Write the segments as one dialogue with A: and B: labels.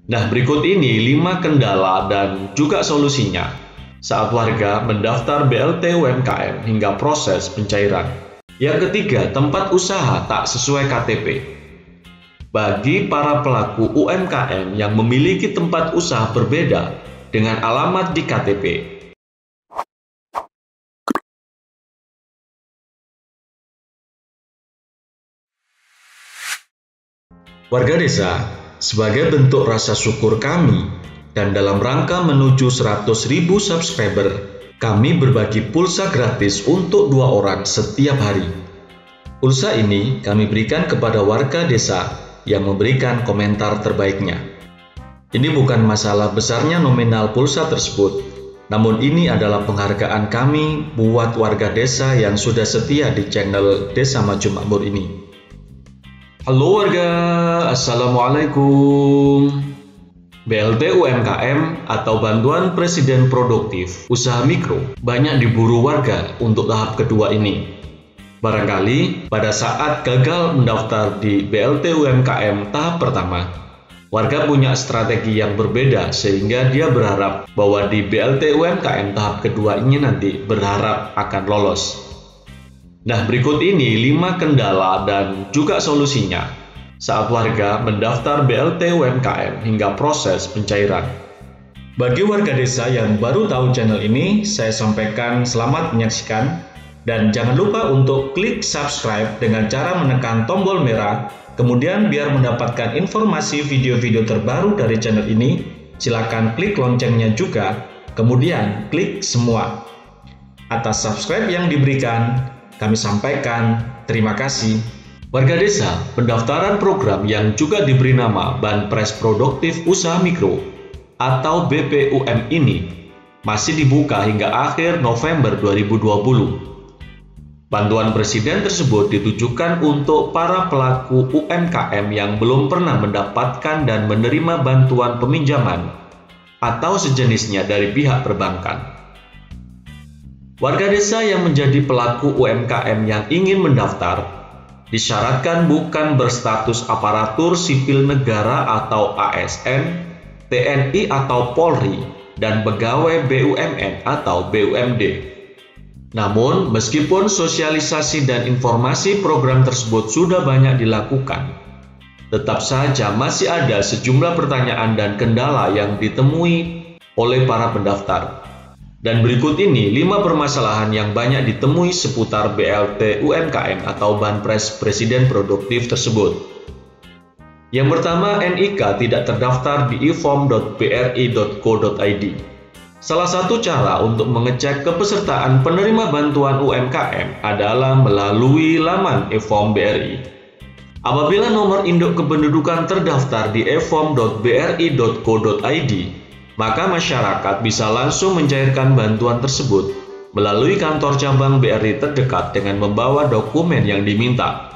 A: Nah, berikut ini 5 kendala dan juga solusinya saat warga mendaftar BLT UMKM hingga proses pencairan. Yang ketiga, tempat usaha tak sesuai KTP. Bagi para pelaku UMKM yang memiliki tempat usaha berbeda dengan alamat di KTP, warga desa, sebagai bentuk rasa syukur kami dan dalam rangka menuju 100.000 subscriber, kami berbagi pulsa gratis untuk 2 orang setiap hari. Pulsa ini kami berikan kepada warga desa yang memberikan komentar terbaiknya. Ini bukan masalah besarnya nominal pulsa tersebut, namun ini adalah penghargaan kami buat warga desa yang sudah setia di channel Desa Maju Makmur ini. Halo warga, Assalamualaikum. BLT UMKM atau Bantuan Presiden Produktif Usaha Mikro banyak diburu warga untuk tahap kedua ini. Barangkali pada saat gagal mendaftar di BLT UMKM tahap pertama, warga punya strategi yang berbeda sehingga dia berharap bahwa di BLT UMKM tahap kedua ini nanti berharap akan lolos. Nah, berikut ini 5 kendala dan juga solusinya saat warga mendaftar BLT UMKM hingga proses pencairan. Bagi warga desa yang baru tahu channel ini, saya sampaikan selamat menyaksikan dan jangan lupa untuk klik subscribe dengan cara menekan tombol merah. Kemudian biar mendapatkan informasi video-video terbaru dari channel ini, silakan klik loncengnya juga, kemudian klik semua. Atas subscribe yang diberikan, kami sampaikan terima kasih. Warga desa, pendaftaran program yang juga diberi nama Banpres Produktif Usaha Mikro atau BPUM ini masih dibuka hingga akhir November 2020. Bantuan presiden tersebut ditujukan untuk para pelaku UMKM yang belum pernah mendapatkan dan menerima bantuan peminjaman atau sejenisnya dari pihak perbankan. Warga desa yang menjadi pelaku UMKM yang ingin mendaftar disyaratkan bukan berstatus aparatur sipil negara atau ASN, TNI atau Polri, dan pegawai BUMN atau BUMD. Namun, meskipun sosialisasi dan informasi program tersebut sudah banyak dilakukan, tetap saja masih ada sejumlah pertanyaan dan kendala yang ditemui oleh para pendaftar. Dan berikut ini 5 permasalahan yang banyak ditemui seputar BLT UMKM atau Banpres Presiden Produktif tersebut. Yang pertama, NIK tidak terdaftar di e-form.bri.co.id. Salah satu cara untuk mengecek kepesertaan penerima bantuan UMKM adalah melalui laman e-form BRI. Apabila nomor induk kependudukan terdaftar di e-form.bri.co.id, maka masyarakat bisa langsung mencairkan bantuan tersebut melalui kantor cabang BRI terdekat dengan membawa dokumen yang diminta.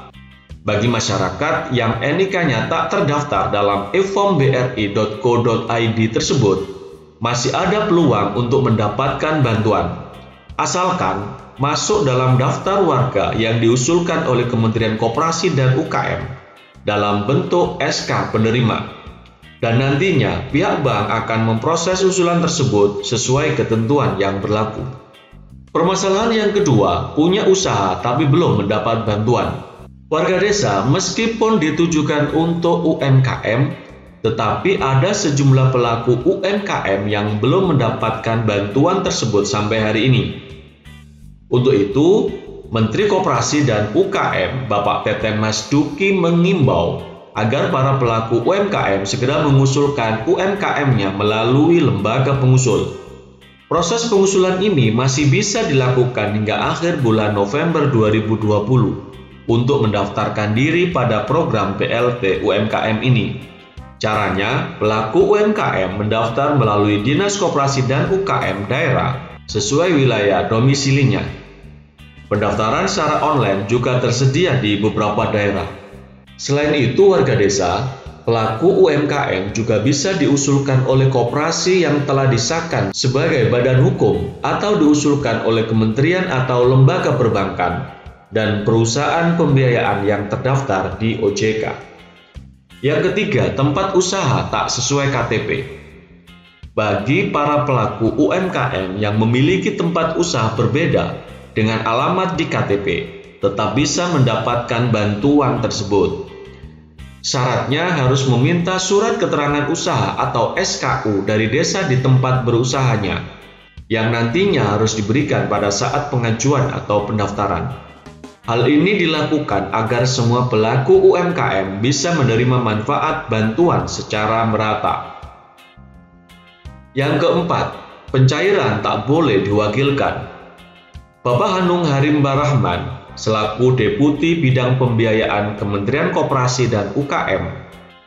A: Bagi masyarakat yang NIK-nya tak terdaftar dalam e-form.bri.co.id tersebut, masih ada peluang untuk mendapatkan bantuan, asalkan masuk dalam daftar warga yang diusulkan oleh Kementerian Koperasi dan UKM dalam bentuk SK penerima. Dan nantinya pihak bank akan memproses usulan tersebut sesuai ketentuan yang berlaku. Permasalahan yang kedua, punya usaha tapi belum mendapat bantuan. Warga desa meskipun ditujukan untuk UMKM, tetapi ada sejumlah pelaku UMKM yang belum mendapatkan bantuan tersebut sampai hari ini. Untuk itu, Menteri Koperasi dan UKM Bapak Teten Mas Duki mengimbau agar para pelaku UMKM segera mengusulkan UMKM-nya melalui lembaga pengusul. Proses pengusulan ini masih bisa dilakukan hingga akhir bulan November 2020 untuk mendaftarkan diri pada program BLT UMKM ini. Caranya, pelaku UMKM mendaftar melalui Dinas Koperasi dan UKM daerah sesuai wilayah domisilinya. Pendaftaran secara online juga tersedia di beberapa daerah. Selain itu, warga desa, pelaku UMKM juga bisa diusulkan oleh koperasi yang telah disahkan sebagai badan hukum atau diusulkan oleh kementerian atau lembaga perbankan dan perusahaan pembiayaan yang terdaftar di OJK. Yang ketiga, tempat usaha tak sesuai KTP. Bagi para pelaku UMKM yang memiliki tempat usaha berbeda dengan alamat di KTP, tetap bisa mendapatkan bantuan tersebut. Syaratnya harus meminta surat keterangan usaha atau SKU dari desa di tempat berusahanya, yang nantinya harus diberikan pada saat pengajuan atau pendaftaran. Hal ini dilakukan agar semua pelaku UMKM bisa menerima manfaat bantuan secara merata. Yang keempat, pencairan tak boleh diwakilkan. Bapak Hanung Harimba Rahman, selaku Deputi Bidang Pembiayaan Kementerian Koperasi dan UKM,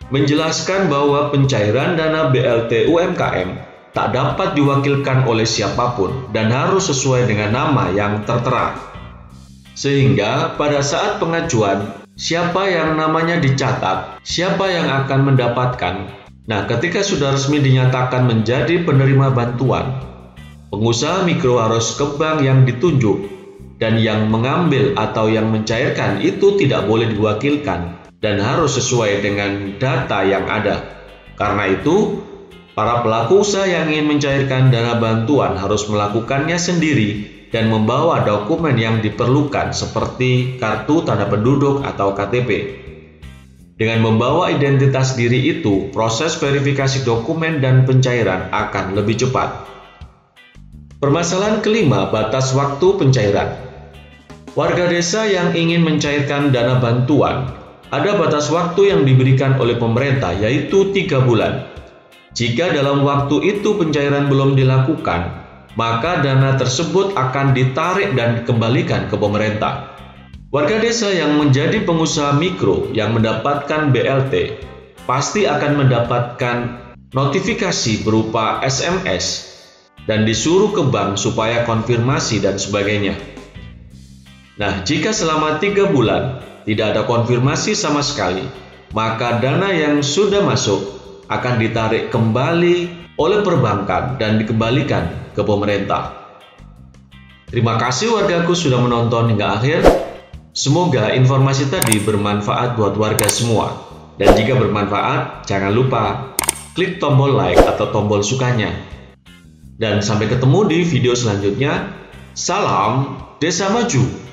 A: menjelaskan bahwa pencairan dana BLT UMKM tak dapat diwakilkan oleh siapapun dan harus sesuai dengan nama yang tertera. Sehingga pada saat pengajuan, siapa yang namanya dicatat, siapa yang akan mendapatkan. Nah, ketika sudah resmi dinyatakan menjadi penerima bantuan, pengusaha mikro harus ke bank yang ditunjuk, dan yang mengambil atau yang mencairkan itu tidak boleh diwakilkan dan harus sesuai dengan data yang ada. Karena itu, para pelaku usaha yang ingin mencairkan dana bantuan harus melakukannya sendiri dan membawa dokumen yang diperlukan seperti kartu tanda penduduk atau KTP. Dengan membawa identitas diri itu, proses verifikasi dokumen dan pencairan akan lebih cepat. Permasalahan kelima, batas waktu pencairan. Warga desa yang ingin mencairkan dana bantuan, ada batas waktu yang diberikan oleh pemerintah, yaitu 3 bulan. Jika dalam waktu itu pencairan belum dilakukan, maka dana tersebut akan ditarik dan dikembalikan ke pemerintah. Warga desa yang menjadi pengusaha mikro yang mendapatkan BLT pasti akan mendapatkan notifikasi berupa SMS dan disuruh ke bank supaya konfirmasi dan sebagainya. Nah, jika selama 3 bulan tidak ada konfirmasi sama sekali, maka dana yang sudah masuk akan ditarik kembali oleh perbankan dan dikembalikan ke pemerintah. Terima kasih wargaku sudah menonton hingga akhir. Semoga informasi tadi bermanfaat buat warga semua. Dan jika bermanfaat, jangan lupa klik tombol like atau tombol sukanya. Dan sampai ketemu di video selanjutnya. Salam Desa Maju.